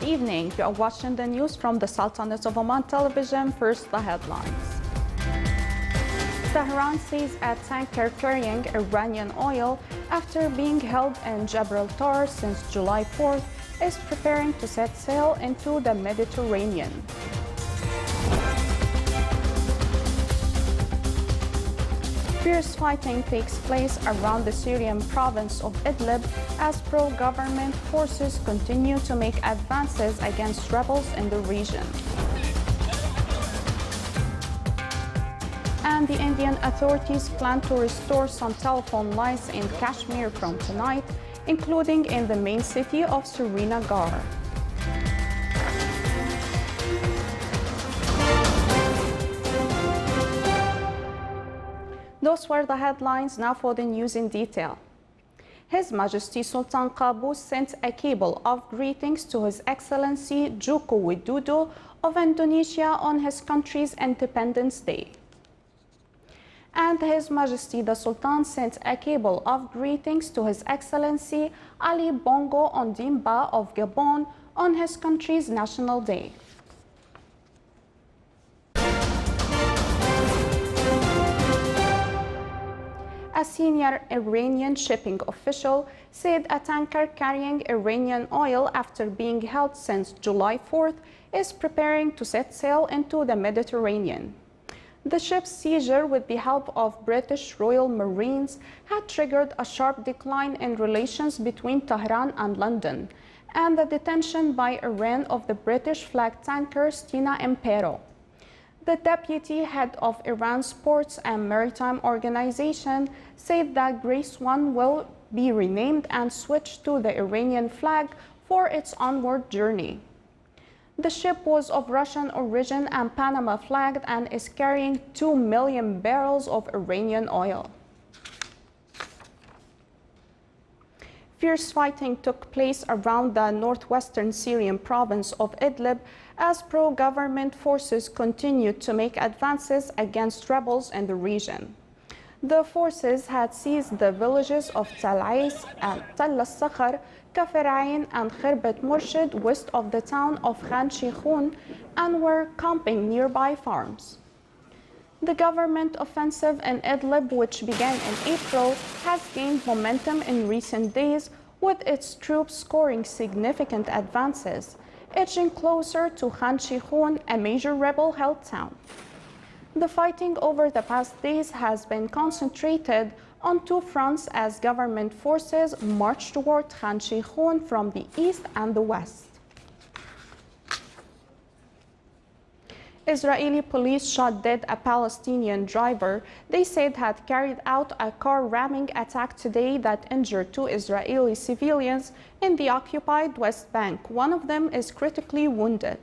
evening. You are watching the news from the Sultanate of Oman television. First, the headlines. Tehran sees a tanker carrying Iranian oil after being held in Gibraltar since July 4th is preparing to set sail into the Mediterranean. Fierce fighting takes place around the Syrian province of Idlib as pro-government forces continue to make advances against rebels in the region. And the Indian authorities plan to restore some telephone lines in Kashmir from tonight, including in the main city of Srinagar. Those were the headlines. Now for the news in detail. His Majesty Sultan Qaboos sent a cable of greetings to His Excellency Joko Widodo of Indonesia on his country's Independence Day. And His Majesty the Sultan sent a cable of greetings to His Excellency Ali Bongo Ondimba of Gabon on his country's National Day. A senior Iranian shipping official said a tanker carrying Iranian oil after being held since July 4th is preparing to set sail into the Mediterranean. The ship's seizure with the help of British Royal Marines had triggered a sharp decline in relations between Tehran and London, and the detention by Iran of the British-flagged tanker Stena Impero. The deputy head of Iran's Ports and Maritime Organization said that Grace 1 will be renamed and switched to the Iranian flag for its onward journey. The ship was of Russian origin and Panama flagged and is carrying 2 million barrels of Iranian oil. Fierce fighting took place around the northwestern Syrian province of Idlib as pro-government forces continued to make advances against rebels in the region. The forces had seized the villages of Tal Ais and Tal al-Sakhar, Kafir Ain and Khirbet Murshid west of the town of Khan Sheikhun and were camping nearby farms. The government offensive in Idlib, which began in April, has gained momentum in recent days, with its troops scoring significant advances, edging closer to Khan Sheikhun, a major rebel-held town. The fighting over the past days has been concentrated on two fronts as government forces march toward Khan Sheikhun from the east and the west. Israeli police shot dead a Palestinian driver they said had carried out a car ramming attack today that injured 2 Israeli civilians in the occupied West Bank. One of them is critically wounded.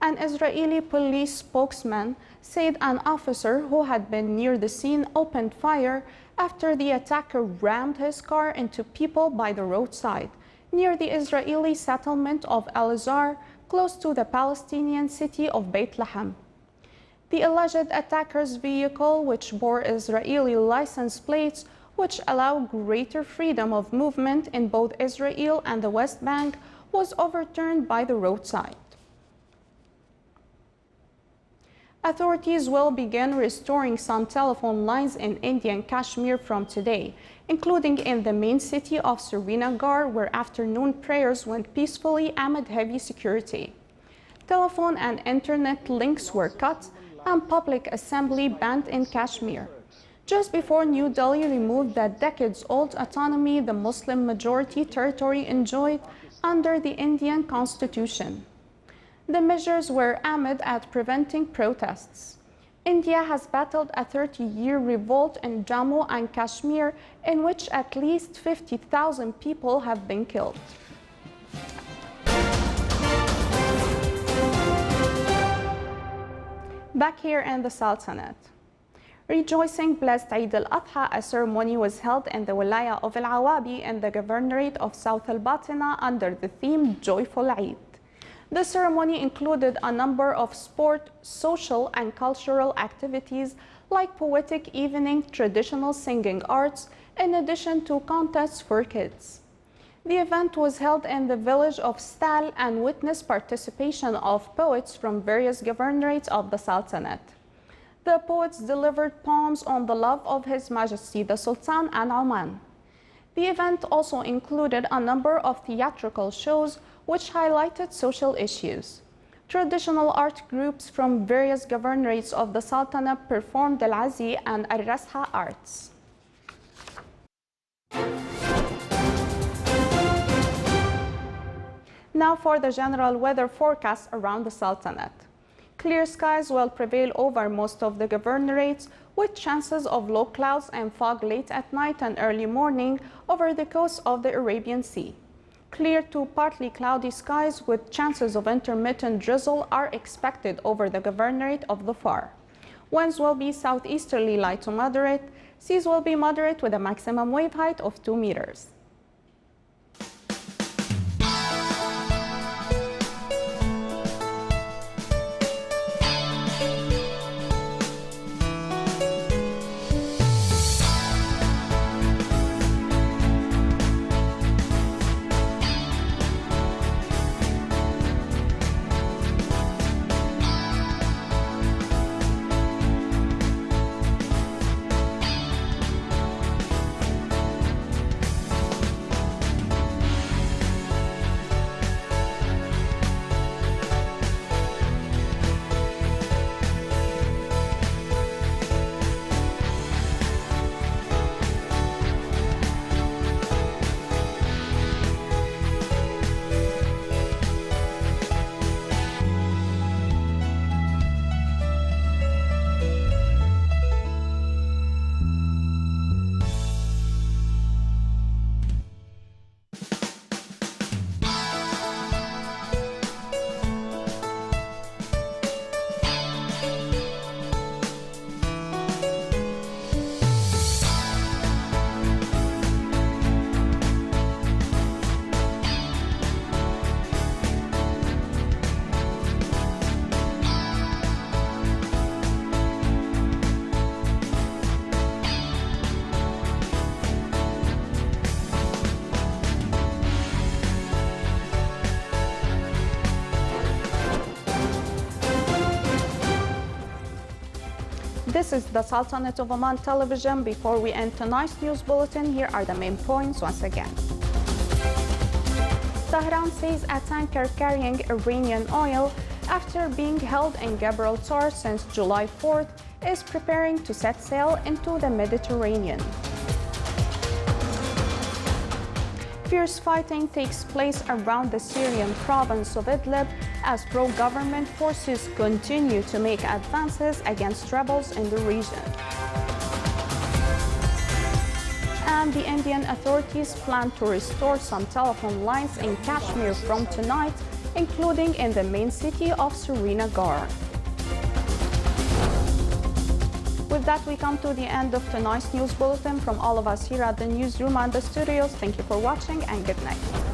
An Israeli police spokesman said an officer who had been near the scene opened fire after the attacker rammed his car into people by the roadside near the Israeli settlement of Al-Azhar, close to the Palestinian city of Beit Lahem. The alleged attacker's vehicle, which bore Israeli license plates, which allow greater freedom of movement in both Israel and the West Bank, was overturned by the roadside. Authorities will begin restoring some telephone lines in Indian Kashmir from today, including in the main city of Srinagar, where afternoon prayers went peacefully amid heavy security. Telephone and internet links were cut and public assembly banned in Kashmir, just before New Delhi removed the decades-old autonomy the Muslim-majority territory enjoyed under the Indian constitution. The measures were aimed at preventing protests. India has battled a 30-year revolt in Jammu and Kashmir in which at least 50,000 people have been killed. Back here in the Sultanate. Rejoicing blessed Eid al-Adha, a ceremony was held in the Wilaya of Al-Awabi in the Governorate of South Al-Batina under the theme Joyful Eid. The ceremony included a number of sport, social, and cultural activities like poetic evening, traditional singing arts, in addition to contests for kids. The event was held in the village of Stal and witnessed participation of poets from various governorates of the Sultanate. The poets delivered poems on the love of His Majesty the Sultan and Oman. The event also included a number of theatrical shows which highlighted social issues. Traditional art groups from various governorates of the Sultanate performed Al-Azi and Al-Rasha arts. Now for the general weather forecast around the Sultanate. Clear skies will prevail over most of the governorates, with chances of low clouds and fog late at night and early morning over the coast of the Arabian Sea. Clear to partly cloudy skies with chances of intermittent drizzle are expected over the governorate of Dhofar. Winds will be southeasterly light to moderate. Seas will be moderate with a maximum wave height of 2 meters. This is the Sultanate of Oman television. Before we end tonight's news bulletin, here are the main points once again. Tehran says a tanker carrying Iranian oil, after being held in Gibraltar since July 4th, is preparing to set sail into the Mediterranean. Fierce fighting takes place around the Syrian province of Idlib as pro-government forces continue to make advances against rebels in the region. And the Indian authorities plan to restore some telephone lines in Kashmir from tonight, including in the main city of Srinagar. With that, we come to the end of tonight's news bulletin. From all of us here at the newsroom and the studios, thank you for watching and good night.